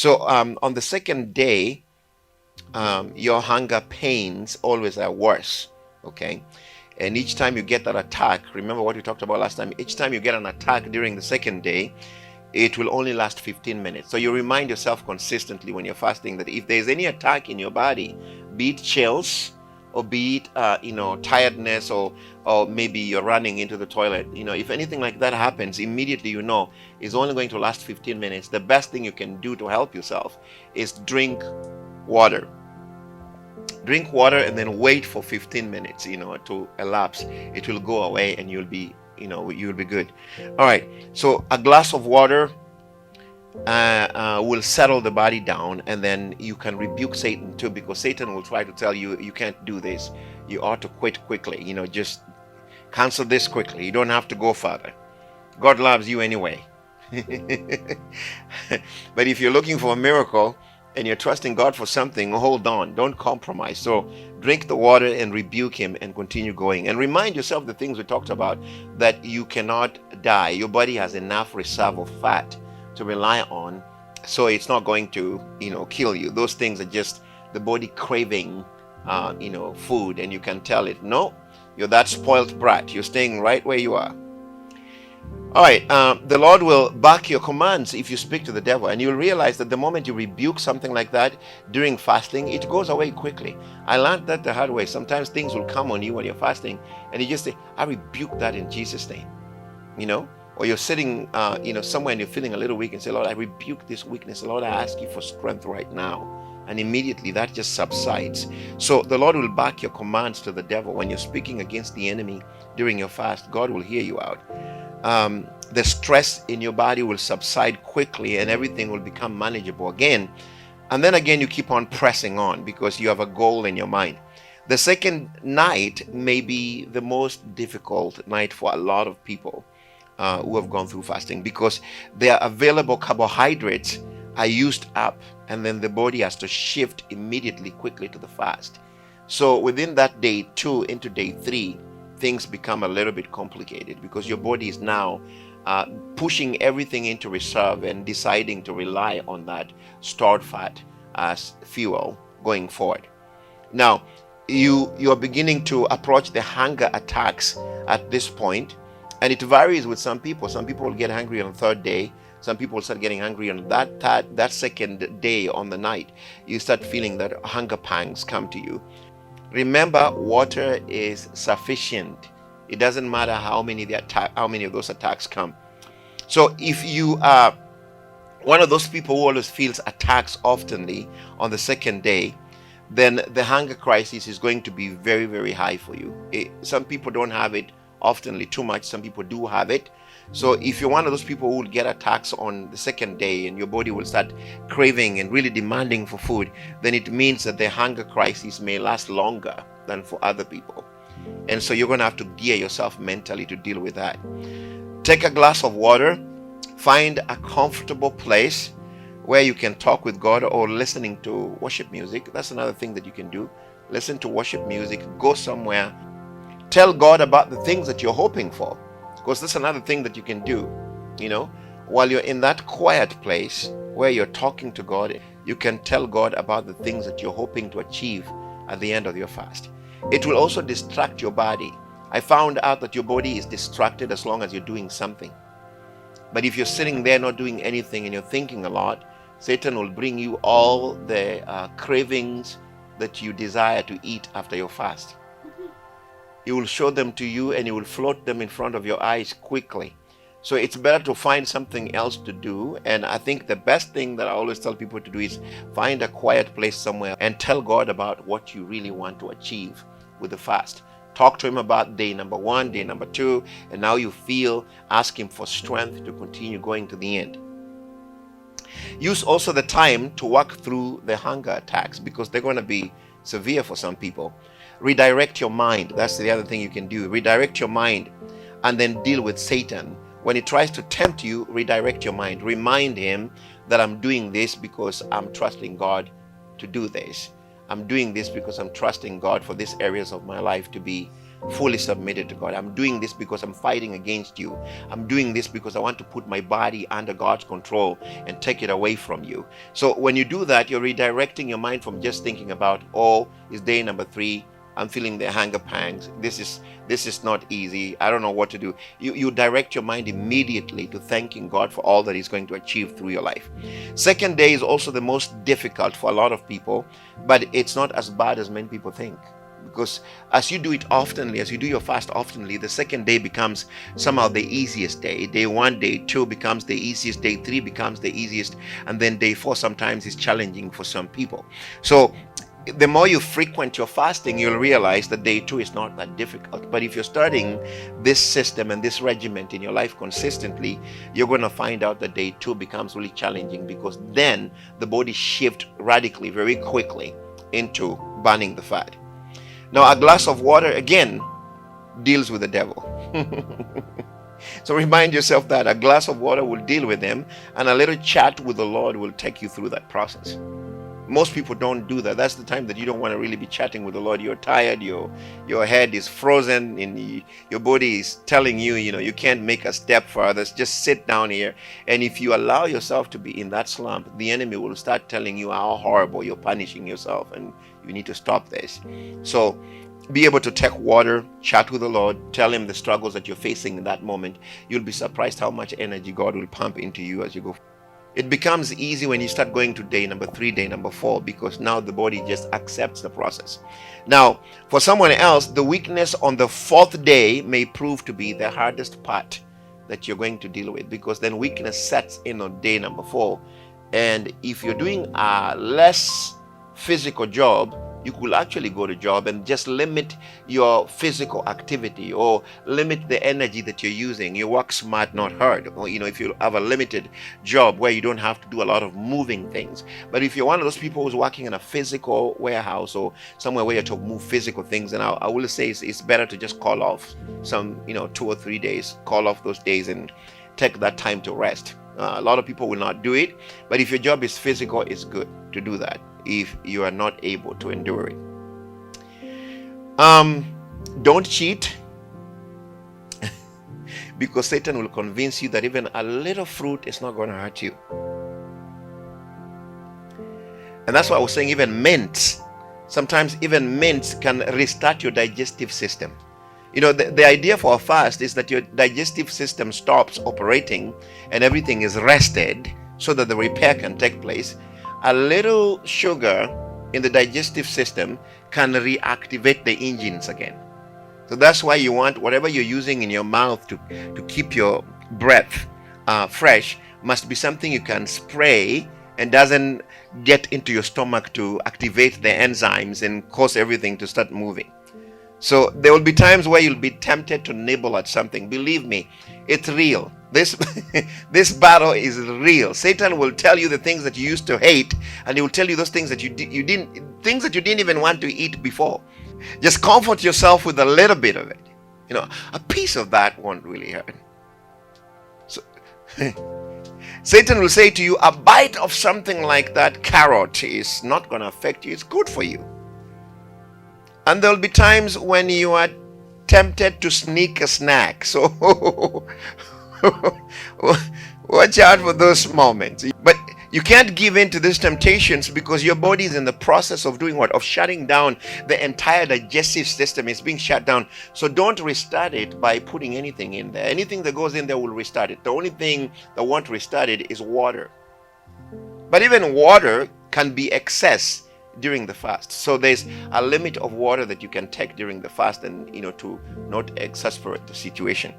So on the second day, your hunger pains always are worse. Okay. And each time you get that attack, remember what we talked about last time, each time you get an attack during the second day, it will only last 15 minutes. So you remind yourself consistently when you're fasting that if there's any attack in your body, be it chills or be it tiredness, or maybe you're running into the toilet, if anything like that happens, immediately it's only going to last 15 minutes. The best thing you can do to help yourself is drink water. Drink water and then wait for 15 minutes, to elapse. It will go away and you'll be good. All right. So a glass of water will settle the body down, and then you can rebuke Satan too, because Satan will try to tell you, you can't do this. You ought to quit quickly. Just cancel this quickly. You don't have to go further. God loves you anyway. But if you're looking for a miracle and you're trusting God for something, hold on. Don't compromise. So drink the water and rebuke him and continue going. And remind yourself the things we talked about, that you cannot die. Your body has enough reserve of fat to rely on, so it's not going to kill you. Those things are just the body craving food, and you can tell it, no, you're that spoiled brat. You're staying right where you are. All right, the Lord will back your commands if you speak to the devil, and you'll realize that the moment you rebuke something like that during fasting, it goes away quickly. I learned that the hard way. Sometimes things will come on you when you're fasting, and you just say, I rebuke that in Jesus' name. Or you're sitting somewhere and you're feeling a little weak, and say, Lord, I rebuke this weakness. Lord, I ask you for strength right now. And immediately that just subsides. So the Lord will back your commands to the devil. When you're speaking against the enemy during your fast, God will hear you out. The stress in your body will subside quickly, and everything will become manageable again. And then again, you keep on pressing on because you have a goal in your mind. The second night may be the most difficult night for a lot of people who have gone through fasting, because their available carbohydrates are used up, and then the body has to shift immediately quickly to the fast. So within that day 2 into day 3, things become a little bit complicated, because your body is now pushing everything into reserve and deciding to rely on that stored fat as fuel going forward. Now, you're beginning to approach the hunger attacks at this point, and it varies with some people. Some people will get hungry on the third day. Some people will start getting hungry on that second day on the night. You start feeling that hunger pangs come to you. Remember, water is sufficient. It doesn't matter how many of those attacks come. So if you are one of those people who always feels attacks oftenly on the second day, then the hunger crisis is going to be very, very high for you. Some people don't have it oftenly too much. Some people do have it. So if you're one of those people who will get attacks on the second day and your body will start craving and really demanding for food, then it means that the hunger crisis may last longer than for other people. And so you're going to have to gear yourself mentally to deal with that. Take a glass of water, find a comfortable place where you can talk with God, or listening to worship music. That's another thing that you can do. Listen to worship music, go somewhere, tell God about the things that you're hoping for. Because that's another thing that you can do. While you're in that quiet place where you're talking to God, you can tell God about the things that you're hoping to achieve at the end of your fast. It will also distract your body. I found out that your body is distracted as long as you're doing something. But if you're sitting there not doing anything and you're thinking a lot, Satan will bring you all the cravings that you desire to eat after your fast. He will show them to you, and he will float them in front of your eyes quickly. So it's better to find something else to do. And I think the best thing that I always tell people to do is find a quiet place somewhere and tell God about what you really want to achieve with the fast. Talk to him about day number 1, day number 2, and now you feel, ask him for strength to continue going to the end. Use also the time to work through the hunger attacks, because they're going to be severe for some people. Redirect your mind. That's the other thing you can do. Redirect your mind and then deal with Satan. When he tries to tempt you, redirect your mind. Remind him that I'm doing this because I'm trusting God to do this. I'm doing this because I'm trusting God for these areas of my life to be fully submitted to God. I'm doing this because I'm fighting against you. I'm doing this because I want to put my body under God's control and take it away from you. So when you do that, you're redirecting your mind from just thinking about, oh, it's day number 3. I'm feeling the hunger pangs. This is not easy. I don't know what to do. You direct your mind immediately to thanking God for all that He's going to achieve through your life. Second day is also the most difficult for a lot of people, but it's not as bad as many people think. Because as you do it oftenly, as you do your fast oftenly, the second day becomes somehow the easiest day. Day 1, day 2 becomes the easiest. Day 3 becomes the easiest. And then day 4 sometimes is challenging for some people. So the more you frequent your fasting, you'll realize that day 2 is not that difficult. But if you're starting this system and this regiment in your life consistently, you're going to find out that day 2 becomes really challenging, because then the body shifts radically, very quickly, into burning the fat. Now, a glass of water, again, deals with the devil. So remind yourself that a glass of water will deal with him, and a little chat with the Lord will take you through that process. Most people don't do that. That's the time that you don't want to really be chatting with the Lord. You're tired, your head is frozen, and your body is telling you, you can't make a step further. Just sit down here. And if you allow yourself to be in that slump, the enemy will start telling you how horrible you're punishing yourself, and you need to stop this. So be able to take water, chat with the Lord, tell Him the struggles that you're facing in that moment. You'll be surprised how much energy God will pump into you as you go. It becomes easy when you start going to day number 3, day number 4, because now the body just accepts the process. Now, for someone else, the weakness on the 4th day may prove to be the hardest part that you're going to deal with, because then weakness sets in on day number 4. And if you're doing a less physical job, you could actually go to job and just limit your physical activity, or limit the energy that you're using. You work smart, not hard. Or if you have a limited job where you don't have to do a lot of moving things. But if you're one of those people who's working in a physical warehouse or somewhere where you have to move physical things, then I will say it's better to just call off some 2 or 3 days, call off those days and take that time to rest. A lot of people will not do it, but if your job is physical, it's good to do that if you are not able to endure it. Don't cheat, because Satan will convince you that even a little fruit is not going to hurt you. And that's why I was saying even mints, sometimes even mints can restart your digestive system. The idea for a fast is that your digestive system stops operating and everything is rested so that the repair can take place. A little sugar in the digestive system can reactivate the engines again. So that's why you want whatever you're using in your mouth to keep your breath fresh must be something you can spray and doesn't get into your stomach to activate the enzymes and cause everything to start moving. So there will be times where you'll be tempted to nibble at something. Believe me, it's real. This battle is real. Satan will tell you the things that you used to hate, and he will tell you those things that you didn't even want to eat before. Just comfort yourself with a little bit of it. A piece of that won't really hurt. So Satan will say to you, a bite of something like that carrot is not going to affect you. It's good for you. And there will be times when you are tempted to sneak a snack. So watch out for those moments. But you can't give in to these temptations, because your body is in the process of doing what? Of shutting down. The entire digestive system is being shut down. So don't restart it by putting anything in there. Anything that goes in there will restart it. The only thing that won't restart it is water. But even water can be excess during the fast. So there's a limit of water that you can take during the fast, and to not exasperate the situation.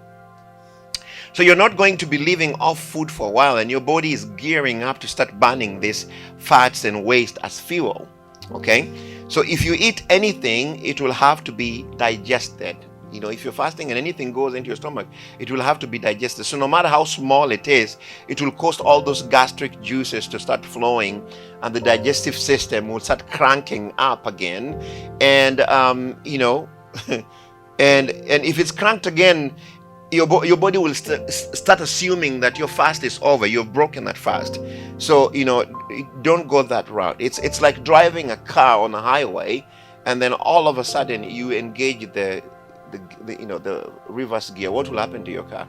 So you're not going to be living off food for a while, and your body is gearing up to start burning these fats and waste as fuel. Okay? So if you eat anything, it will have to be digested. If you're fasting and anything goes into your stomach, it will have to be digested. So no matter how small it is, it will cause all those gastric juices to start flowing, and the digestive system will start cranking up again. And and if it's cranked again, your body will start assuming that your fast is over. You've broken that fast. So don't go that route. It's like driving a car on a highway, and then all of a sudden you engage the reverse gear. What will happen to your car?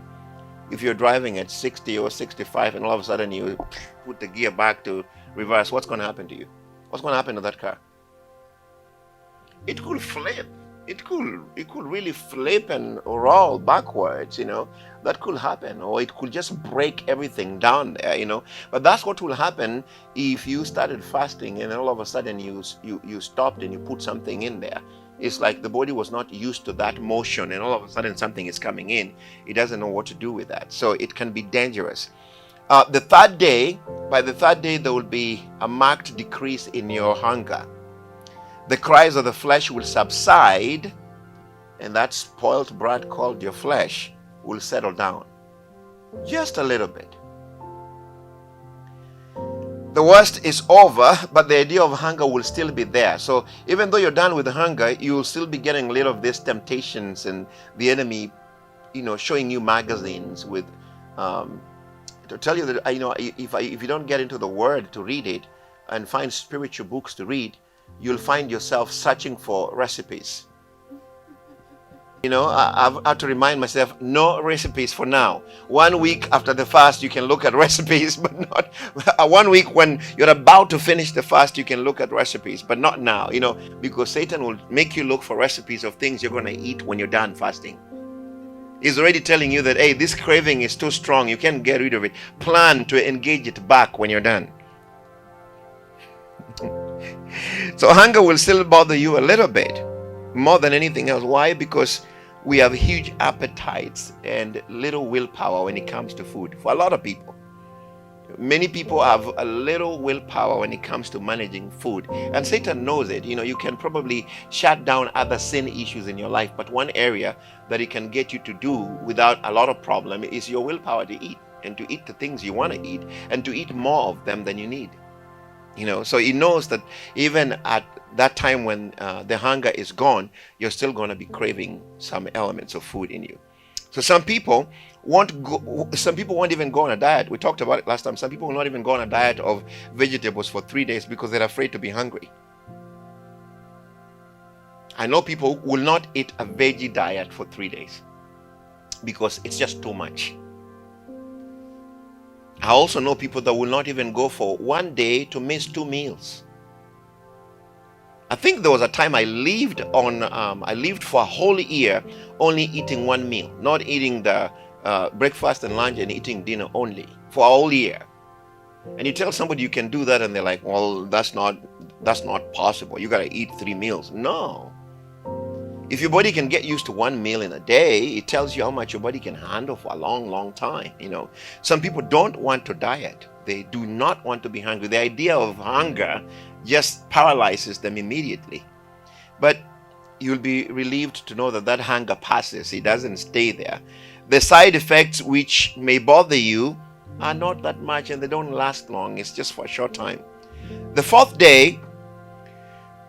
If you're driving at 60 or 65 and all of a sudden you put the gear back to reverse, what's going to happen to you? What's going to happen to that car? It could flip. It could really flip and roll backwards, that could happen. Or it could just break everything down there, but that's what will happen if you started fasting and all of a sudden you stopped and you put something in there. It's like the body was not used to that motion, and all of a sudden something is coming in. It doesn't know what to do with that, so it can be dangerous. By the third day, there will be a marked decrease in your hunger. The cries of the flesh will subside, and that spoiled brat called your flesh will settle down just a little bit. The worst is over, but the idea of hunger will still be there. So even though you're done with the hunger, you will still be getting a little of these temptations and the enemy, showing you magazines with, to tell you that, if you don't get into the Word to read it and find spiritual books to read, you'll find yourself searching for recipes. I've had to remind myself, no recipes for now. 1 week after the fast, you can look at recipes, but not 1 week when you're about to finish the fast, you can look at recipes, but not now, because Satan will make you look for recipes of things you're going to eat when you're done fasting. He's already telling you that, hey, this craving is too strong. You can't get rid of it. Plan to engage it back when you're done. So hunger will still bother you a little bit, more than anything else. Why? Because we have huge appetites and little willpower when it comes to food. For a lot of people, many people have a little willpower when it comes to managing food, and Satan knows it. You can probably shut down other sin issues in your life, but one area that he can get you to do without a lot of problem is your willpower to eat, and to eat the things you want to eat, and to eat more of them than you need. So he knows that even at that time when the hunger is gone, you're still going to be craving some elements of food in you. So some people won't even go on a diet. We talked about it last time. Some people will not even go on a diet of vegetables for 3 days because they're afraid to be hungry. I know people will not eat a veggie diet for 3 days because it's just too much. I also know people that will not even go for 1 day to miss 2 meals. I think there was a time I lived for a whole year only eating 1 meal, not eating the breakfast and lunch and eating dinner only for a whole year. And you tell somebody you can do that and they're like, well, that's not possible. You got to eat 3 meals. No. If your body can get used to 1 meal in a day, it tells you how much your body can handle for a long, long time. Some people don't want to diet. They do not want to be hungry. The idea of hunger just paralyzes them immediately. But you'll be relieved to know that hunger passes. It doesn't stay there. The side effects which may bother you are not that much, and they don't last long. It's just for a short time. The 4th day,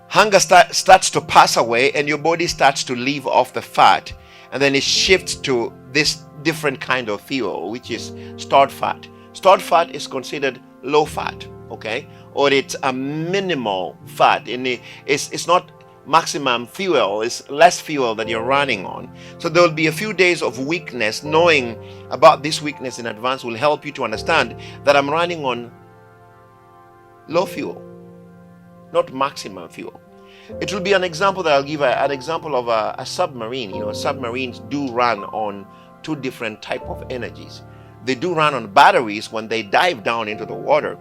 hunger starts to pass away, and your body starts to leave off the fat, and then it shifts to this different kind of fuel, which is stored fat. Stored fat is considered low fat, okay, or it's a minimal fat, and it's not maximum fuel. It's less fuel that you're running on. So there will be a few days of weakness. Knowing about this weakness in advance will help you to understand that I'm running on low fuel, not maximum fuel. It will be an example that I'll give, an example of a submarine. Submarines do run on 2 different type of energies. They do run on batteries when they dive down into the water,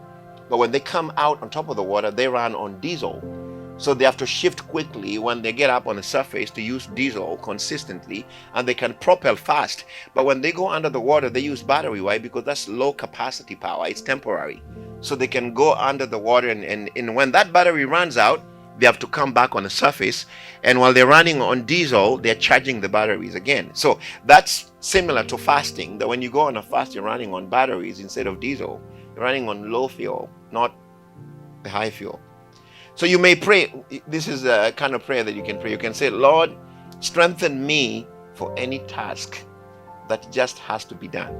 but when they come out on top of the water, they run on diesel. So they have to shift quickly when they get up on the surface to use diesel consistently, and they can propel fast. But when they go under the water, they use battery. Why? Because that's low capacity power. It's temporary. So they can go under the water, and when that battery runs out, they have to come back on the surface, and while they're running on diesel, they're charging the batteries again. So that's similar to fasting, that when you go on a fast, you're running on batteries instead of diesel. You're running on low fuel, not the high fuel. So you may pray. This is a kind of prayer that you can pray. You can say, Lord, strengthen me for any task that just has to be done.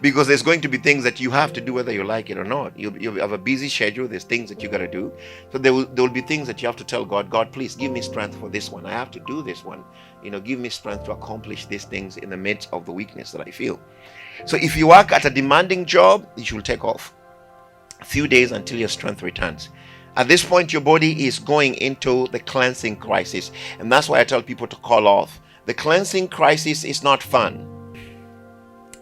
Because there's going to be things that you have to do whether you like it or not. You have a busy schedule. There's things that you got to do. So there will be things that you have to tell God, God, please give me strength for this one. I have to do this one. Give me strength to accomplish these things in the midst of the weakness that I feel. So if you work at a demanding job, you should take off a few days until your strength returns. At this point, your body is going into the cleansing crisis. And that's why I tell people to call off. The cleansing crisis is not fun.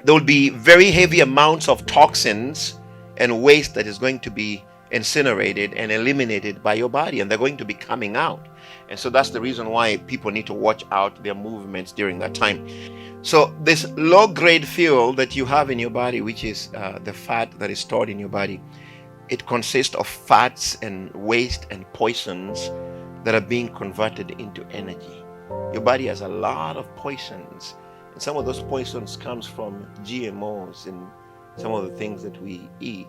There will be very heavy amounts of toxins and waste that is going to be incinerated and eliminated by your body, and they're going to be coming out. And so that's the reason why people need to watch out their movements during that time. So this low-grade fuel that you have in your body, which is the fat that is stored in your body, it consists of fats and waste and poisons that are being converted into energy. Your body has a lot of poisons. And some of those poisons comes from GMOs and some of the things that we eat.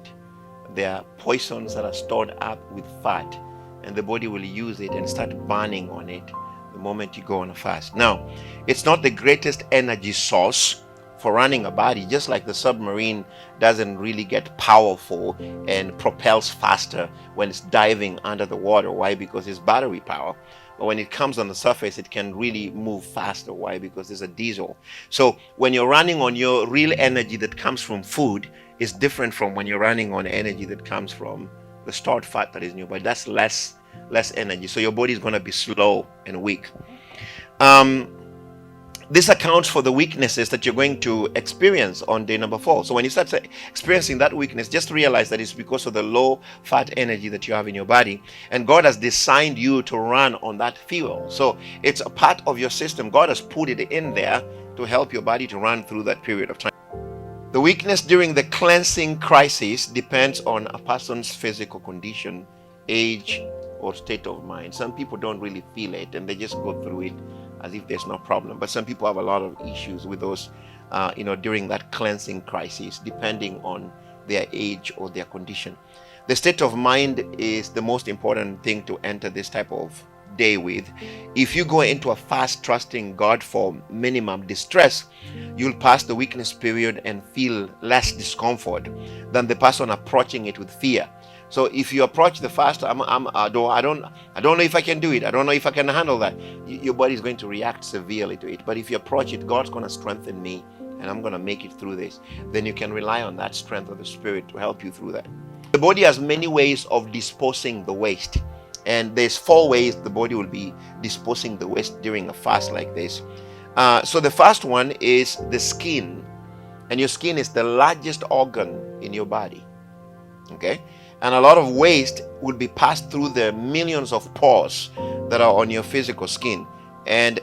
They are poisons that are stored up with fat, and the body will use it and start burning on it the moment you go on a fast. Now, it's not the greatest energy source for running a body, just like the submarine doesn't really get powerful and propels faster when it's diving under the water. Why? Because it's battery power. But when it comes on the surface, it can really move faster. Why? Because there's a diesel. So when you're running on your real energy that comes from food, is different from when you're running on energy that comes from the stored fat that is in your body. That's less energy. So your body is going to be slow and weak. This accounts for the weaknesses that you're going to experience on day number 4. So when you start experiencing that weakness, just realize that it's because of the low fat energy that you have in your body. And God has designed you to run on that fuel. So it's a part of your system. God has put it in there to help your body to run through that period of time. The weakness during the cleansing crisis depends on a person's physical condition, age, or state of mind. Some people don't really feel it and they just go through it as if there's no problem. But some people have a lot of issues with those, during that cleansing crisis, depending on their age or their condition. The state of mind is the most important thing to enter this type of day with. If you go into a fast trusting God for minimum distress, you'll pass the weakness period and feel less discomfort than the person approaching it with fear. So if you approach the fast, I don't know if I can do it. I don't know if I can handle that. Your body is going to react severely to it. But if you approach it, God's going to strengthen me and I'm going to make it through this. Then you can rely on that strength of the Spirit to help you through that. The body has many ways of disposing the waste. And there's 4 ways the body will be disposing the waste during a fast like this. So the first one is the skin. And your skin is the largest organ in your body. Okay? And a lot of waste will be passed through the millions of pores that are on your physical skin. And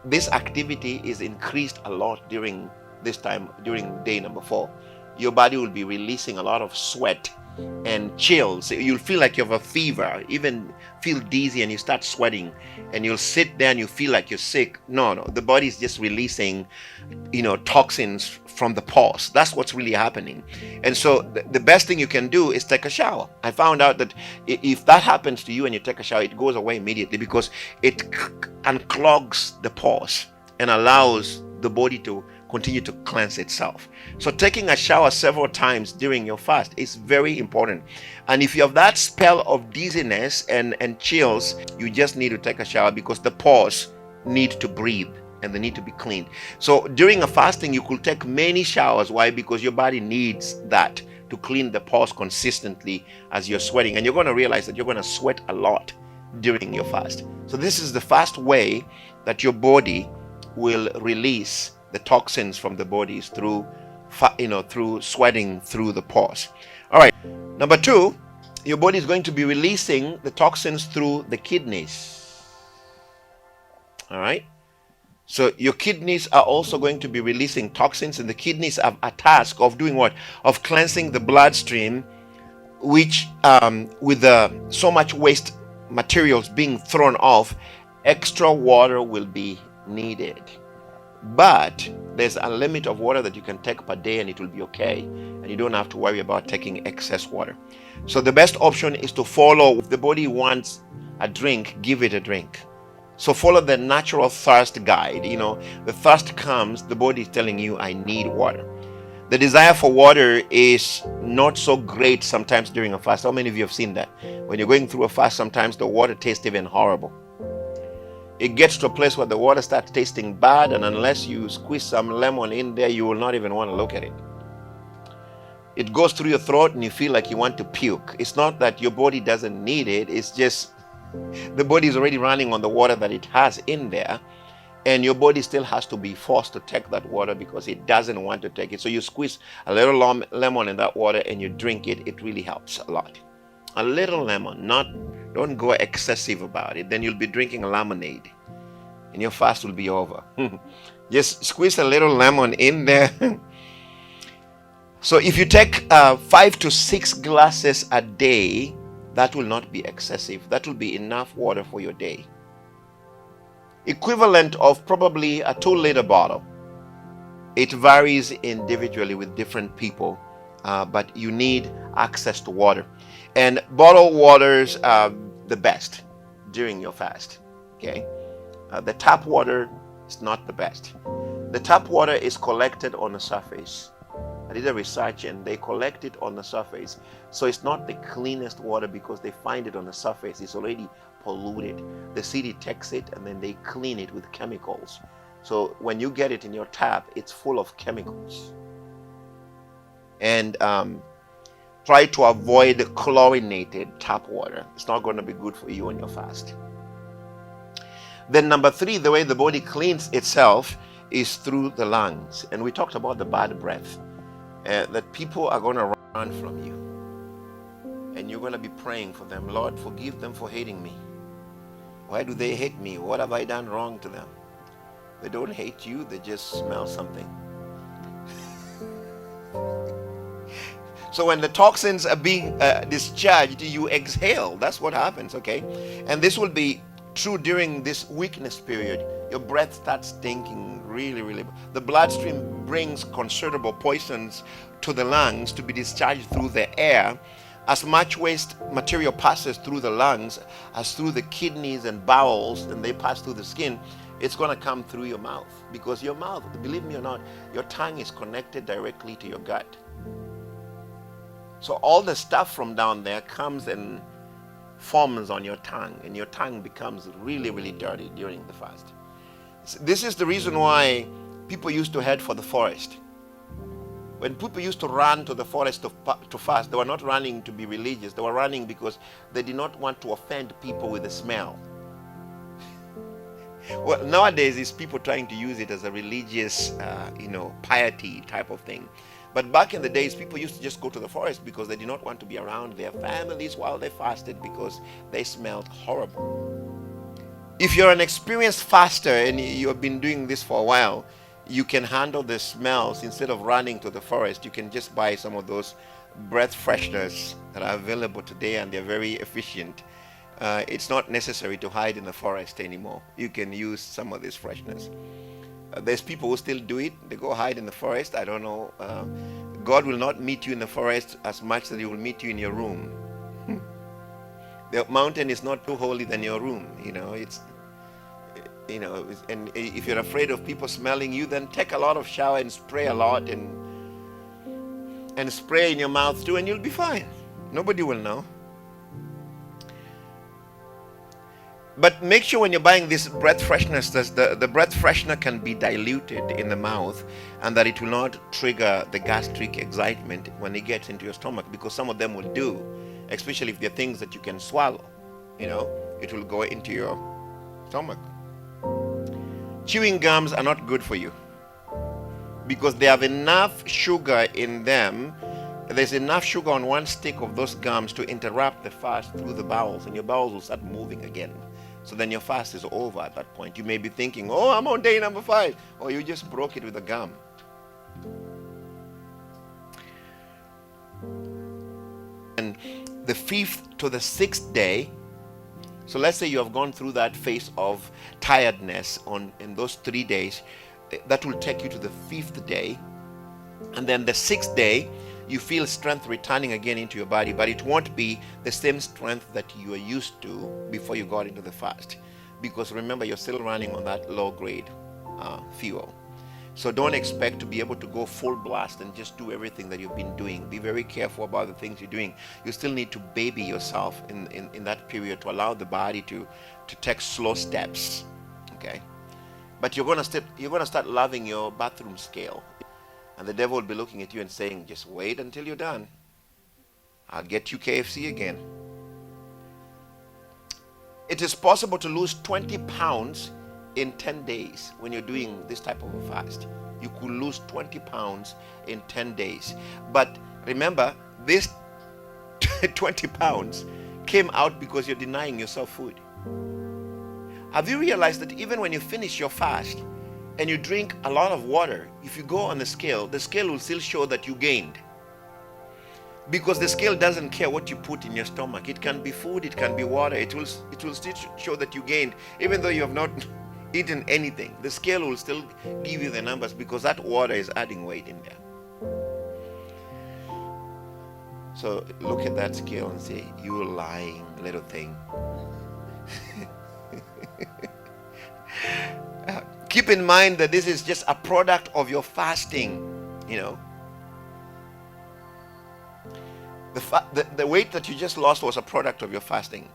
this activity is increased a lot during this time, during day number 4. Your body will be releasing a lot of sweat and chills. You'll feel like you have a fever, even feel dizzy, and you start sweating, and you'll sit there and you feel like you're sick. No, the body is just releasing toxins from the pores. That's what's really happening. And so the best thing you can do is take a shower. I found out that if that happens to you and you take a shower, it goes away immediately because it unclogs the pores and allows the body to continue to cleanse itself. So taking a shower several times during your fast is very important. And if you have that spell of dizziness and chills, you just need to take a shower because the pores need to breathe and they need to be cleaned. So during a fasting, you could take many showers. Why? Because your body needs that to clean the pores consistently as you're sweating. And you're going to realize that you're going to sweat a lot during your fast. So this is the first way that your body will release the toxins from the bodies through sweating through the pores. All right. Number 2, your body is going to be releasing the toxins through the kidneys. All right. So your kidneys are also going to be releasing toxins, and the kidneys have a task of doing what? Of cleansing the bloodstream, which with so much waste materials being thrown off, extra water will be needed. But there's a limit of water that you can take per day and it will be okay. And you don't have to worry about taking excess water. So the best option is to follow. If the body wants a drink, give it a drink. So follow the natural thirst guide. The thirst comes, the body is telling you, I need water. The desire for water is not so great sometimes during a fast. How many of you have seen that? When you're going through a fast, sometimes the water tastes even horrible. It gets to a place where the water starts tasting bad, and unless you squeeze some lemon in there, you will not even want to look at it. It goes through your throat and you feel like you want to puke. It's not that your body doesn't need it, it's just the body is already running on the water that it has in there, and your body still has to be forced to take that water because it doesn't want to take it. So you squeeze a little lemon in that water and you drink it. It really helps a lot. A little lemon, don't go excessive about it. Then you'll be drinking a lemonade and your fast will be over. Just squeeze a little lemon in there. So if you take 5 to 6 glasses a day, that will not be excessive. That will be enough water for your day. Equivalent of probably a 2-liter bottle. It varies individually with different people, but you need access to water. And bottled waters are the best during your fast. Okay, the tap water is not the best. The tap water is collected on the surface. I did a research and they collect it on the surface. So it's not the cleanest water because they find it on the surface. It's already polluted. The city takes it and then they clean it with chemicals. So when you get it in your tap, it's full of chemicals. And try to avoid chlorinated tap water. It's not going to be good for you on your fast. Then number 3, the way the body cleans itself is through the lungs. And we talked about the bad breath. That people are going to run from you. And you're going to be praying for them. Lord, forgive them for hating me. Why do they hate me? What have I done wrong to them? They don't hate you. They just smell something. So when the toxins are being discharged, you exhale. That's what happens, okay? And this will be true during this weakness period. Your breath starts stinking really, really. The bloodstream brings considerable poisons to the lungs to be discharged through the air. As much waste material passes through the lungs as through the kidneys and bowels, and they pass through the skin, it's going to come through your mouth. Because your mouth, believe me or not, your tongue is connected directly to your gut. So all the stuff from down there comes and forms on your tongue, and your tongue becomes really, really dirty during the fast. This is the reason why people used to head for the forest. When people used to run to the forest to fast, they were not running to be religious. They were running because they did not want to offend people with the smell. Well, nowadays it's people trying to use it as a religious, piety type of thing. But back in the days, people used to just go to the forest because they did not want to be around their families while they fasted because they smelled horrible. If you're an experienced faster and you have been doing this for a while, you can handle the smells. Instead of running to the forest, you can just buy some of those breath fresheners that are available today, and they're very efficient. It's not necessary to hide in the forest anymore. You can use some of these fresheners. There's people who still do it. They go hide in the forest. I don't know. God will not meet you in the forest as much as he will meet you in your room. The mountain is not too holy than your room. And if you're afraid of people smelling you, then take a lot of shower and spray a lot and spray in your mouth too, and you'll be fine. Nobody will know. But make sure when you're buying this breath freshness, the breath freshener can be diluted in the mouth, and that it will not trigger the gastric excitement when it gets into your stomach, because some of them will do, especially if they're things that you can swallow. It will go into your stomach. Chewing gums are not good for you because they have enough sugar in them. There's enough sugar on one stick of those gums to interrupt the fast through the bowels, and your bowels will start moving again. So then your fast is over at that point. You may be thinking, oh, I'm on day number 5. Or you just broke it with a gum. And the 5th to the 6th day, so let's say you have gone through that phase of tiredness in those 3 days, that will take you to the 5th day. And then the 6th day, you feel strength returning again into your body, but it won't be the same strength that you are used to before you got into the fast, because remember, you're still running on that low grade fuel. So don't expect to be able to go full blast and just do everything that you've been doing. Be very careful about the things you're doing. You still need to baby yourself in that period to allow the body to take slow steps. Okay? But you're gonna start loving your bathroom scale. And the devil will be looking at you and saying, just wait until you're done. I'll get you KFC again. It is possible to lose 20 pounds in 10 days when you're doing this type of a fast. You could lose 20 pounds in 10 days. But remember, this 20 pounds came out because you're denying yourself food. Have you realized that even when you finish your fast and you drink a lot of water, if you go on the scale will still show that you gained. Because the scale doesn't care what you put in your stomach. It can be food, it can be water. It will still show that you gained, even though you have not eaten anything. The scale will still give you the numbers because that water is adding weight in there. So look at that scale and say, you lying little thing. Keep in mind that this is just a product of your fasting, you know. The weight that you just lost was a product of your fasting.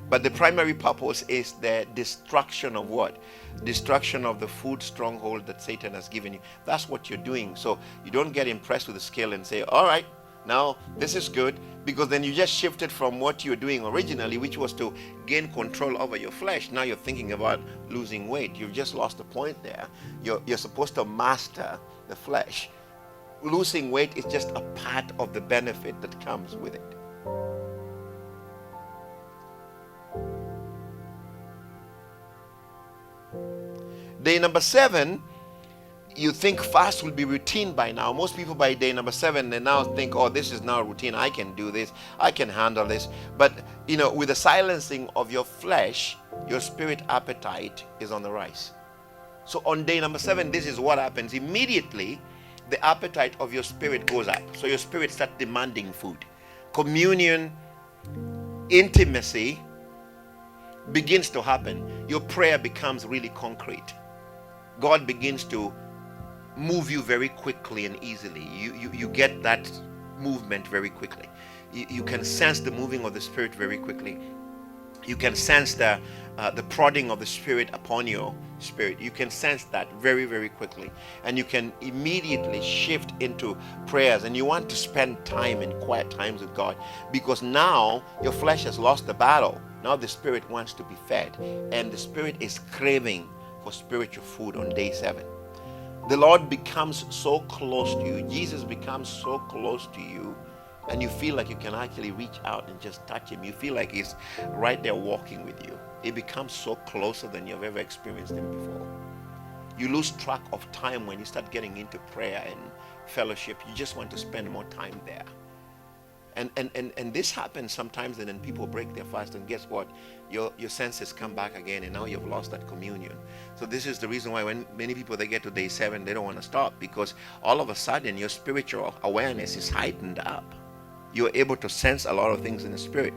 But the primary purpose is the destruction of what? Destruction of the food stronghold that Satan has given you. That's what you're doing. So you don't get impressed with the scale and say, all right, now this is good, because then you just shifted from what you're doing originally, which was to gain control over your flesh. Now you're thinking about losing weight. You've just lost the point there. You're supposed to master the flesh. Losing weight is just a part of the benefit that comes with it. Day number 7, you think fast will be routine by now. Most people by day number 7, they now think, oh, this is now routine. I can do this. I can handle this. But, you know, with the silencing of your flesh, your spirit appetite is on the rise. So on day number 7, this is what happens. Immediately, the appetite of your spirit goes up. So your spirit starts demanding food. Communion, intimacy begins to happen. Your prayer becomes really concrete. God begins to move you very quickly and easily. You get that movement very quickly. You can sense the moving of the Spirit very quickly. You can sense the prodding of the Spirit upon your spirit. You can sense that very, very quickly. And you can immediately shift into prayers. And you want to spend time in quiet times with God, because now your flesh has lost the battle. Now the Spirit wants to be fed. And the Spirit is craving for spiritual food on day 7. The Lord becomes so close to you. Jesus becomes so close to you, and you feel like you can actually reach out and just touch him. You feel like he's right there walking with you. It becomes so closer than you've ever experienced him before. You lose track of time when you start getting into prayer and fellowship. You just want to spend more time there. And this happens sometimes, and then people break their fast, and guess what? Your senses come back again, and now you've lost that communion. So this is the reason why when many people, they get to day 7, they don't want to stop, because all of a sudden your spiritual awareness is heightened up. You're able to sense a lot of things in the spirit.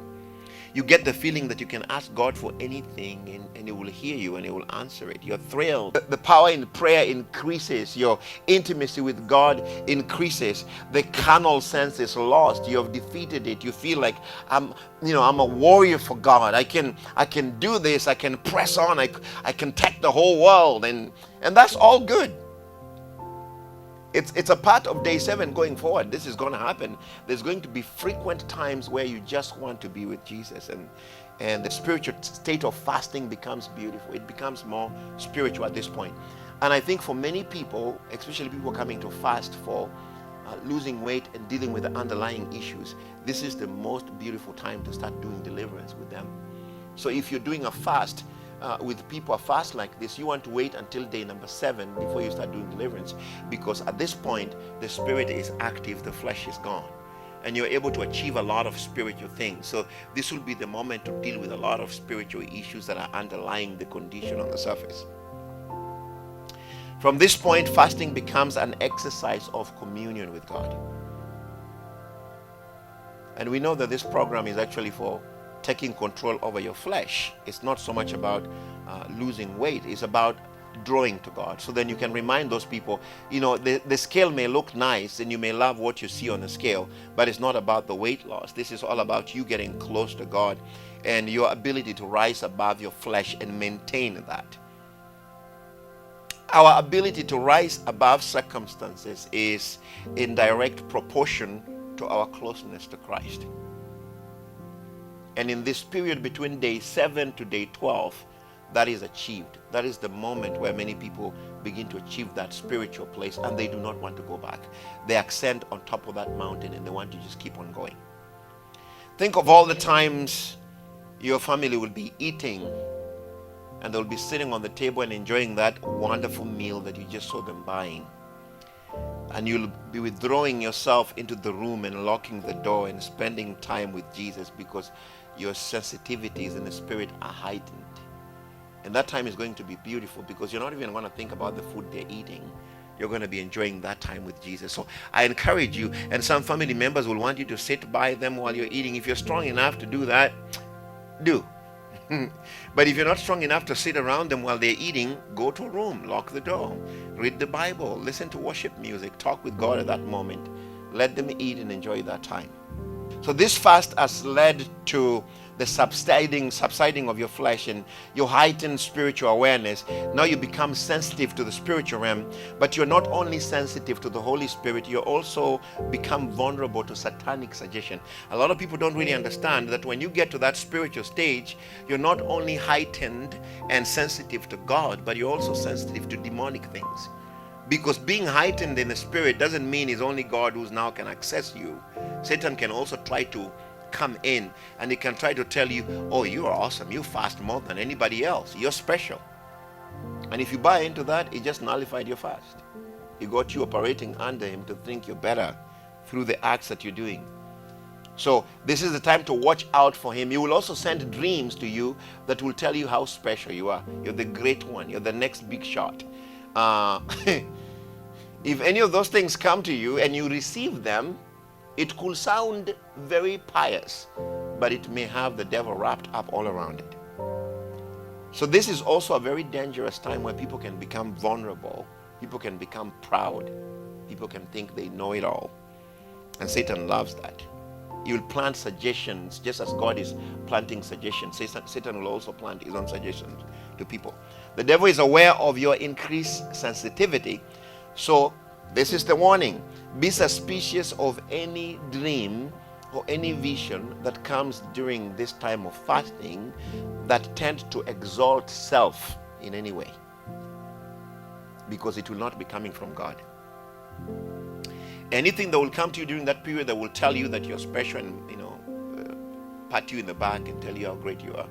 You get the feeling that you can ask God for anything, and he will hear you and he will answer it. You're thrilled. The power in prayer increases. Your intimacy with God increases. The carnal sense is lost. You have defeated it. You feel like I'm a warrior for God. I can do this. I can press on. I can take the whole world, and that's all good. It's a part of day 7 going forward. This is going to happen. There's going to be frequent times where you just want to be with Jesus, and the spiritual state of fasting becomes beautiful. It becomes more spiritual at this point. And I think for many people, especially people coming to fast for losing weight and dealing with the underlying issues, this is the most beautiful time to start doing deliverance with them. So if you're doing a fast, with people, a fast like this, you want to wait until day number 7 before you start doing deliverance, because at this point the spirit is active, the flesh is gone, and you're able to achieve a lot of spiritual things. So this will be the moment to deal with a lot of spiritual issues that are underlying the condition on the surface. From this point, fasting becomes an exercise of communion with God. And we know that this program is actually for taking control over your flesh. It's not so much about losing weight. It's about drawing to God. So then you can remind those people, the scale may look nice and you may love what you see on the scale, but it's not about the weight loss. This is all about you getting close to God and your ability to rise above your flesh and maintain that. Our ability to rise above circumstances is in direct proportion to our closeness to Christ. And in this period between day 7 to day 12, that is achieved. That is the moment where many people begin to achieve that spiritual place and they do not want to go back. They ascend on top of that mountain and they want to just keep on going. Think of all the times your family will be eating and they'll be sitting on the table and enjoying that wonderful meal that you just saw them buying. And you'll be withdrawing yourself into the room and locking the door and spending time with Jesus because your sensitivities in the spirit are heightened. And that time is going to be beautiful because you're not even going to think about the food they're eating. You're going to be enjoying that time with Jesus. So I encourage you, and some family members will want you to sit by them while you're eating. If you're strong enough to do that, do. But if you're not strong enough to sit around them while they're eating, go to a room, lock the door, read the Bible, listen to worship music, talk with God at that moment. Let them eat and enjoy that time. So this fast has led to the subsiding of your flesh and your heightened spiritual awareness. Now you become sensitive to the spiritual realm, but you're not only sensitive to the Holy Spirit, you also become vulnerable to satanic suggestion. A lot of people don't really understand that when you get to that spiritual stage, you're not only heightened and sensitive to God, but you're also sensitive to demonic things. Because being heightened in the spirit doesn't mean it's only God who's now can access you. Satan can also try to come in and he can try to tell you, oh, you are awesome, you fast more than anybody else, you're special. And if you buy into that, it just nullified your fast. He got you operating under him to think you're better through the acts that you're doing. So this is the time to watch out for him. He will also send dreams to you that will tell you how special you are. You're the great one, you're the next big shot. If any of those things come to you and you receive them, it could sound very pious, but it may have the devil wrapped up all around it. So this is also a very dangerous time where people can become vulnerable, people can become proud, people can think they know it all. And Satan loves that. He will plant suggestions just as God is planting suggestions. Satan will also plant his own suggestions to people. The devil is aware of your increased sensitivity. So this is the warning. Be suspicious of any dream or any vision that comes during this time of fasting that tend to exalt self in any way, because it will not be coming from God. Anything that will come to you during that period that will tell you that you're special and pat you in the back and tell you how great you are,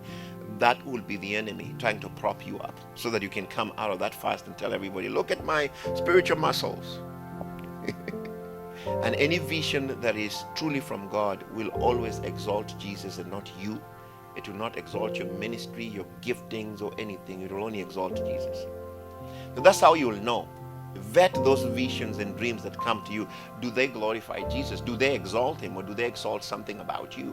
that will be the enemy trying to prop you up so that you can come out of that fast and tell everybody, look at my spiritual muscles. And any vision that is truly from God will always exalt Jesus and not you. It will not exalt your ministry, your giftings, or anything. It will only exalt Jesus. So that's how you will know. Vet those visions and dreams that come to you. Do they glorify Jesus? Do they exalt him, or do they exalt something about you?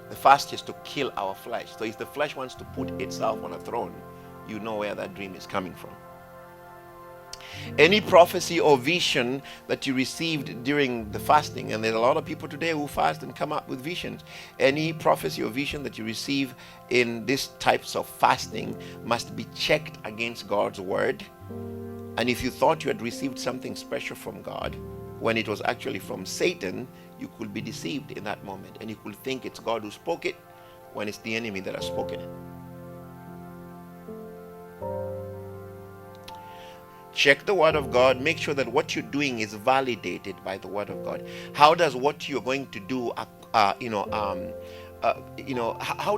The fast is to kill our flesh. So if the flesh wants to put itself on a throne, you know where that dream is coming from. Any prophecy or vision that you received during the fasting, and there's a lot of people today who fast and come up with visions. Any prophecy or vision that you receive in these types of fasting must be checked against God's word. And if you thought you had received something special from God when it was actually from Satan, you could be deceived in that moment, and you could think it's God who spoke it when it's the enemy that has spoken it. Check the word of God. Make sure that what you're doing is validated by the word of God. How does what you're going to do, how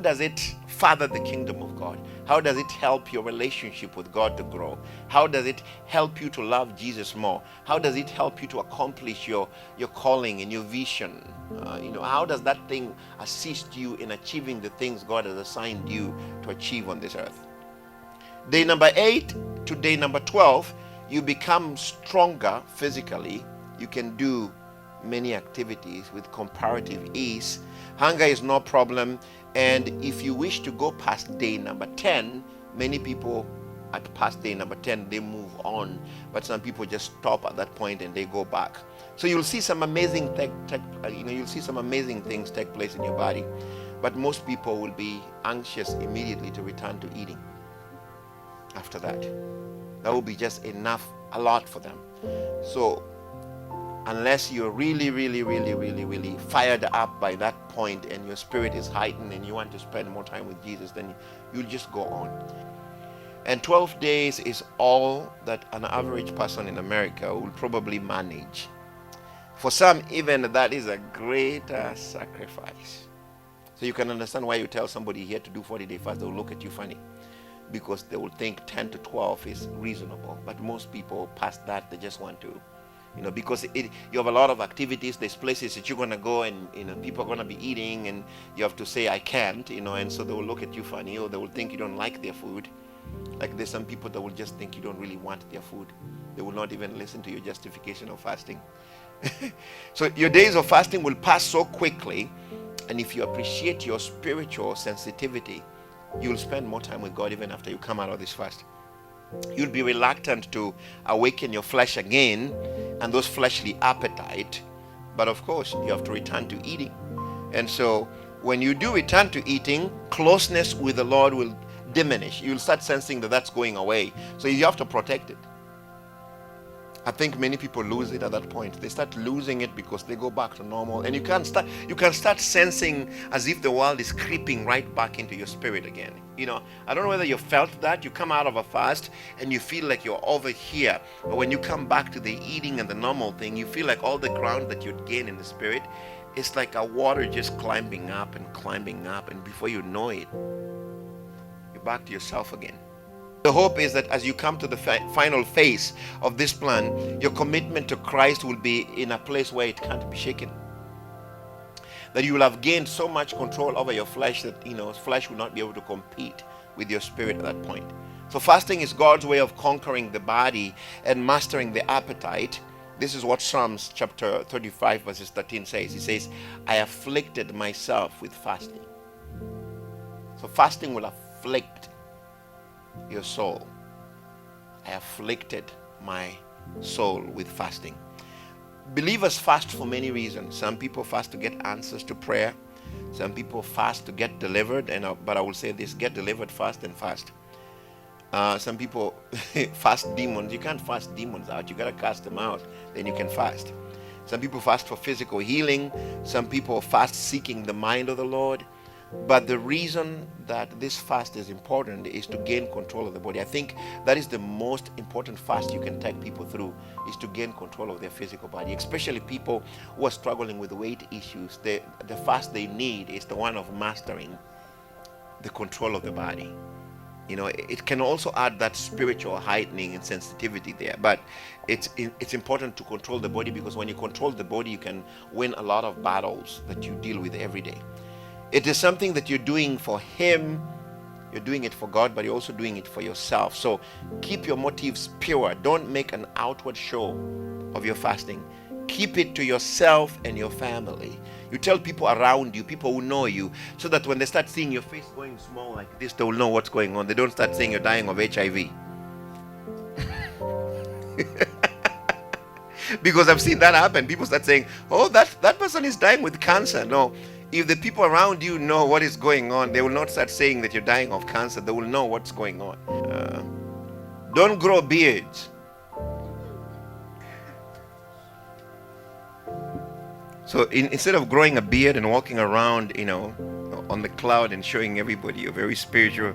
does it further the kingdom of God? How does it help your relationship with God to grow? How does it help you to love Jesus more? How does it help you to accomplish your calling and your vision? How does that thing assist you in achieving the things God has assigned you to achieve on this earth? Day number 8 to day number 12, you become stronger physically. You can do many activities with comparative ease. Hunger is no problem. And if you wish to go past day number 10, many people at past day number 10, they move on. But some people just stop at that point and they go back. So you'll see some amazing you'll see some amazing things take place in your body. But most people will be anxious immediately to return to eating after that. That will be just enough, a lot for them. So unless you're really, really, really, really, really fired up by that point and your spirit is heightened and you want to spend more time with Jesus, then you'll just go on. And 12 days is all that an average person in America will probably manage. For some, even that is a greater sacrifice. So you can understand why you tell somebody here to do 40-day fast, they'll look at you funny, because they will think 10 to 12 is reasonable. But most people past that, they just want to, because you have a lot of activities. There's places that you're going to go and, people are going to be eating and you have to say, I can't, and so they will look at you funny, or they will think you don't like their food. Like there's some people that will just think you don't really want their food. They will not even listen to your justification of fasting. So your days of fasting will pass so quickly. And if you appreciate your spiritual sensitivity, you'll spend more time with God even after you come out of this fast. You'll be reluctant to awaken your flesh again and those fleshly appetite. But of course, you have to return to eating. And so when you do return to eating, closeness with the Lord will diminish. You'll start sensing that that's going away. So you have to protect it. I think many people lose it at that point. They start losing it because they go back to normal. And you can start sensing as if the world is creeping right back into your spirit again. I don't know whether you felt that. You come out of a fast and you feel like you're over here. But when you come back to the eating and the normal thing, you feel like all the ground that you'd gain in the spirit, it's like a water just climbing up. And before you know it, you're back to yourself again. The hope is that as you come to the final phase of this plan, your commitment to Christ will be in a place where it can't be shaken. That you will have gained so much control over your flesh that flesh will not be able to compete with your spirit at that point. So fasting is God's way of conquering the body and mastering the appetite. This is what Psalms chapter 35 verses 13 says. He says, I afflicted myself with fasting. So fasting will afflict your soul. I afflicted my soul with fasting. Believers fast for many reasons. Some people fast to get answers to prayer. Some people fast to get delivered. But I will say this: get delivered fast and fast. Some people fast demons. You can't fast demons out. You gotta cast them out. Then you can fast. Some people fast for physical healing. Some people fast seeking the mind of the Lord. But the reason that this fast is important is to gain control of the body. I think that is the most important fast you can take people through, is to gain control of their physical body, especially people who are struggling with weight issues. The fast they need is the one of mastering the control of the body. It can also add that spiritual heightening and sensitivity there, but it's important to control the body, because when you control the body, you can win a lot of battles that you deal with every day. It is something that you're doing for Him. You're doing it for God, but you're also doing it for yourself. So keep your motives pure. Don't make an outward show of your fasting. Keep it to yourself and your family. You tell people around you, people who know you, so that when they start seeing your face going small like this, they will know what's going on. They don't start saying you're dying of HIV. Because I've seen that happen. People start saying, oh, that person is dying with cancer. No. If the people around you know what is going on, they will not start saying that you're dying of cancer. They will know what's going on. Don't grow beards. So instead of growing a beard and walking around, on the cloud and showing everybody you're very spiritual,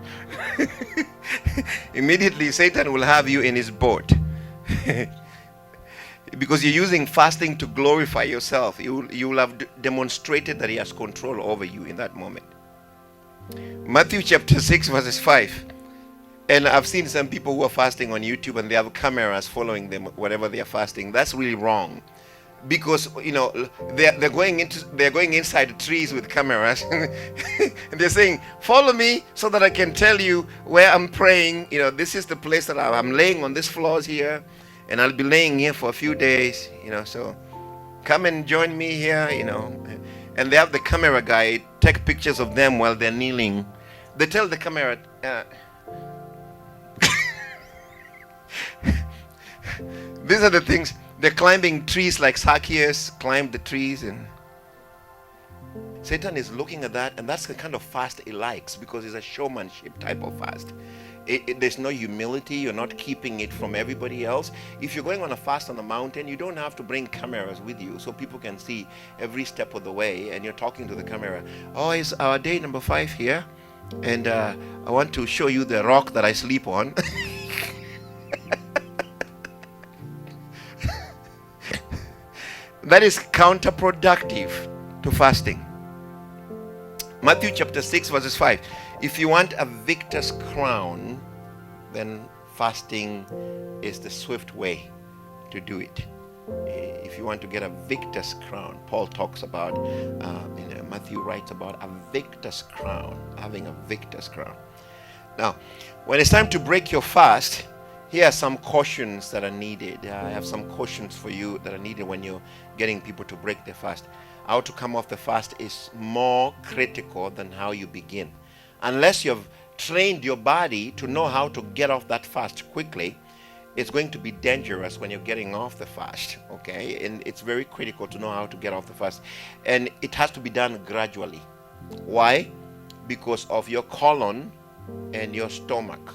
immediately Satan will have you in his boat. Because you're using fasting to glorify yourself. You will have demonstrated that he has control over you in that moment. Matthew chapter 6 verses 5. And I've seen some people who are fasting on YouTube and they have cameras following them whatever they are fasting. That's really wrong. Because they're going inside trees with cameras and they're saying, follow me so that I can tell you where I'm praying. This is the place that I'm laying on this floors here. And I'll be laying here for a few days, so come and join me here, and they have the camera guy take pictures of them while they're kneeling. They tell the camera, these are the things. They're climbing trees like Zacchaeus climbed the trees, and Satan is looking at that, and that's the kind of fast he likes, because it's a showmanship type of fast. There's no humility. You're not keeping it from everybody else. If you're going on a fast on the mountain, you don't have to bring cameras with you so people can see every step of the way, and you're talking to the camera. Oh, it's our day number 5 here, and I want to show you the rock that I sleep on. That is counterproductive to fasting. Matthew chapter 6 verses 5. If you want a victor's crown, then fasting is the swift way to do it. If you want to get a victor's crown, Paul talks about, Matthew writes about a victor's crown, having a victor's crown. Now, when it's time to break your fast, here are some cautions that are needed. I have some cautions for you that are needed when you're getting people to break their fast. How to come off the fast is more critical than how you begin. Unless you've trained your body to know how to get off that fast quickly, it's going to be dangerous when you're getting off the fast, okay? And it's very critical to know how to get off the fast. And it has to be done gradually. Why? Because of your colon and your stomach.